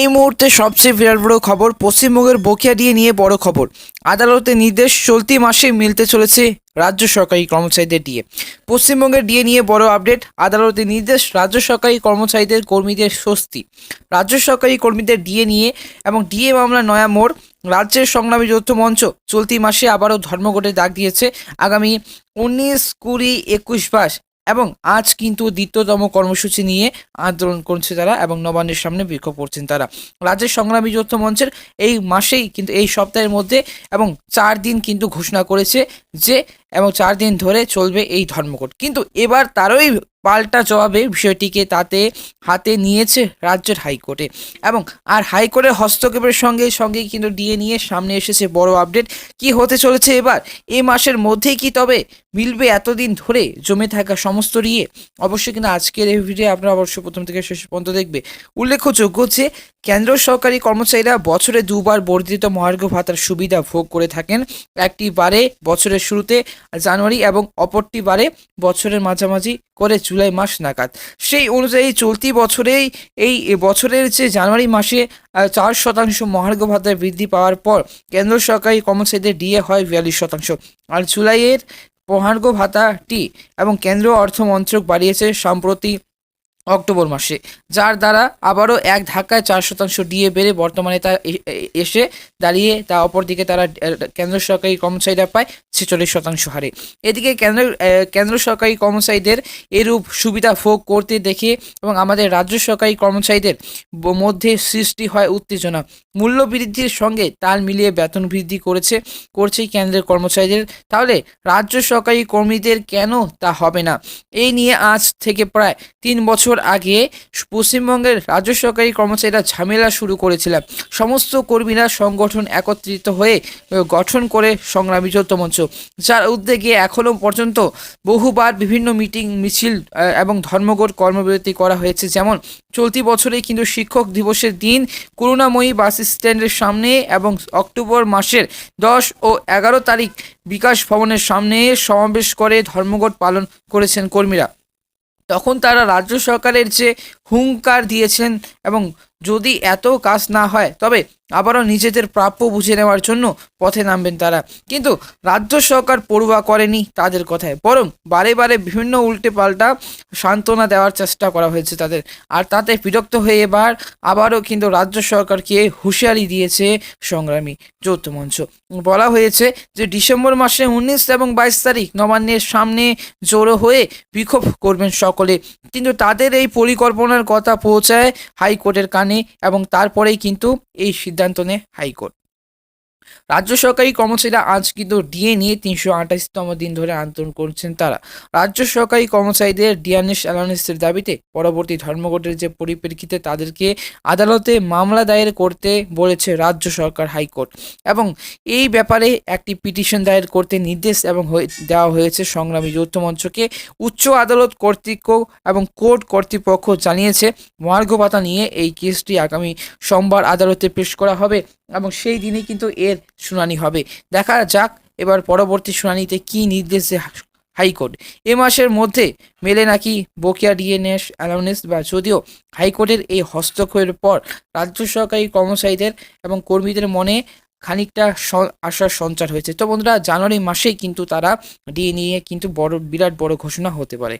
এই মুহূর্তে সবচেয়ে বিরাট বড় খবর, পশ্চিমবঙ্গের বকেয়া ডিএ নিয়ে বড় খবর। আদালতের নির্দেশ, চলতি মাসে মিলতে চলেছে রাজ্য সরকারি কর্মচারীদের ডিএ। পশ্চিমবঙ্গের ডিএ নিয়ে বড় আপডেট, আদালতের নির্দেশ, রাজ্য সরকারি কর্মচারীদের কর্মীদের স্বস্তি। রাজ্য সরকারি কর্মীদের ডিএ নিয়ে এবং ডিএ মামলা নয়া মোড়। রাজ্যের সংগ্রামী যৌথ মঞ্চ চলতি মাসে আবারও ধর্মঘটের ডাক দিয়েছে। আগামী 19, 20, 21 মাস এবং আজ কিন্তু দ্বিতীয়তম কর্মসূচি নিয়ে আন্দোলন করছে তারা এবং নবান্নের সামনে বিক্ষোভ করছেন তারা। রাজ্যের সংগ্রামী যৌথ মঞ্চের এই মাসেই কিন্তু এই সপ্তাহের মধ্যে এবং 4 দিন কিন্তু ঘোষণা করেছে যে এবং 4 দিন ধরে চলবে এই ধর্মঘট। কিন্তু এবার তারই পাল্টা জবাবে বিষয়টিকে তাতে হাতে নিয়েছে রাজ্যের হাইকোর্টে এবং হাইকোর্টের হস্তক্ষেপের সঙ্গে সঙ্গে কিন্তু ডিএ নিয়ে সামনে এসেছে বড় আপডেট। কি হতে চলেছে এবার এই মাসের মধ্যেই কি তবে মিলবে এতদিন ধরে জমে থাকা সমস্ত ডিএ? অবশ্যই কিন্তু আজকের এই ভিডিও আপনারা অবশ্যই প্রথম থেকে শেষ পর্যন্ত দেখবে। উল্লেখযোগ্য যে কেন্দ্র সরকারি কর্মচারীরা বছরে 2 বার বর্ধিত মহার্ঘ ভাতার সুবিধা ভোগ করে থাকেন। একটি বারে বছরের শুরুতে জানুয়ারি এবং অপরটি বারে বছরের মাঝামাঝি করে জুলাই মাস নাগাদ। সেই অনুযায়ী চলতি বছরেই এই বছরের যে জানুয়ারি মাসে 4% মহার্ঘ ভাতা বৃদ্ধি পাওয়ার পর কেন্দ্র সরকারি কর্মচারীদের ডিএ হয় 42%। আর জুলাইয়ের মহার্ঘ ভাতাটি এবং কেন্দ্রীয় অর্থ মন্ত্রক বাড়িয়েছে সম্প্রতি অক্টোবর মাসে, যার দ্বারা আবারও এক ধাক্কায় 4% ডিএ বেড়ে বর্তমানে তা এসে দাঁড়িয়ে তা অপরদিকে তারা কেন্দ্র সরকারি কর্মচারীরা পায় 46% হারে। এদিকে কেন্দ্র সরকারি কর্মচারীদের এরূপ সুবিধা ভোগ করতে দেখে এবং আমাদের রাজ্য সরকারি কর্মচারীদের মধ্যে সৃষ্টি হয় উত্তেজনা। মূল্য বৃদ্ধির সঙ্গে তাল মিলিয়ে বেতন বৃদ্ধি করছেই কেন্দ্রের কর্মচারীদের, তাহলে রাজ্য সরকারি কর্মীদের কেন তা হবে না? এই নিয়ে আজ থেকে প্রায় 3 বছর আগে পশ্চিমবঙ্গের রাজ্য সরকারি কর্মচারীরা ঝামেলা শুরু করেছিলেন। সমস্ত কর্মীরা সংগঠন একত্রিত হয়ে গঠন করে সংগ্রামী যৌথ মঞ্চ, যার উদ্যোগে এখনও পর্যন্ত বহুবার বিভিন্ন মিটিং, মিছিল এবং ধর্মঘট কর্মবিরতি করা হয়েছে। যেমন চলতি বছরে কিন্তু শিক্ষক দিবসের দিন করুণাময়ী বাস স্ট্যান্ডের সামনে এবং অক্টোবর মাসের 10 ও 11 তারিখ বিকাশ ভবনের সামনে সমাবেশ করে ধর্মঘট পালন করেছেন কর্মীরা। তখন তারা রাজ্য সরকারের যে হুঙ্কার দিয়েছেন এবং যদি এত কাজ না হয় তবে আবারও নিজেদের প্রাপ্য বুঝে নেওয়ার জন্য পথে নামবেন তারা। কিন্তু রাজ্য সরকার পড়ুয়া করেনি তাদের কথায়, বরং বারে বারে বিভিন্ন উল্টে পাল্টা সান্ত্বনা দেওয়ার চেষ্টা করা হয়েছে তাদের। আর তাতে বিরক্ত হয়ে এবার আবারও কিন্তু রাজ্য সরকারকে হুঁশিয়ারি দিয়েছে সংগ্রামী যৌথ মঞ্চ। বলা হয়েছে যে ডিসেম্বর মাসে 19 এবং 22 তারিখ নবান্নের সামনে জড়ো হয়ে বিক্ষোভ করবেন সকলে। কিন্তু তাদের এই পরিকল্পনার কথা পৌঁছায় হাইকোর্টের কানে এবং তারপরেই কিন্তু এই সিদ্ধান্ত নেয় হাইকোর্ট। রাজ্য সরকারি কর্মচারীরা আজ কিন্তু ডিএ নিয়ে 328তম দিন ধরে আন্দোলন করছেন তারা। রাজ্য সরকারি কর্মচারীদের ডিএনএস অ্যালাউন্সের দাবিতে পরবর্তী ধর্মঘটের যে পরিপ্রেক্ষিতে তাদেরকে আদালতে মামলা দায়ের করতে বলেছে রাজ্য সরকার হাইকোর্ট এবং এই ব্যাপারে একটি পিটিশন দায়ের করতে নির্দেশ এবং দেওয়া হয়েছে সংগ্রামী যৌথ মঞ্চকে। উচ্চ আদালত কর্তৃপক্ষ এবং কোর্ট কর্তৃপক্ষ জানিয়েছে মহার্ঘ ভাতা নিয়ে এই কেসটি আগামী সোমবার আদালতে পেশ করা হবে এবং সেই দিনে কিন্তু এর শুনানি হবে। দেখা যাক এবার পরবর্তী শুনানিতে কি নির্দেশ দেয় হাইকোর্ট। এ মাসের মধ্যে মেলে নাকি বকেয়া ডিএনএস অ্যালাউন্স, বা যদিও হাইকোর্টের এই হস্তক্ষেপের পর রাজ্য সরকারি কর্মচারীদের এবং কর্মীদের মনে খানিকটা আশার সঞ্চার হয়েছে। তো বন্ধুরা, জানুয়ারি মাসেই কিন্তু তারা ডিএ নিয়ে কিন্তু বিরাট বড় ঘোষণা হতে পারে।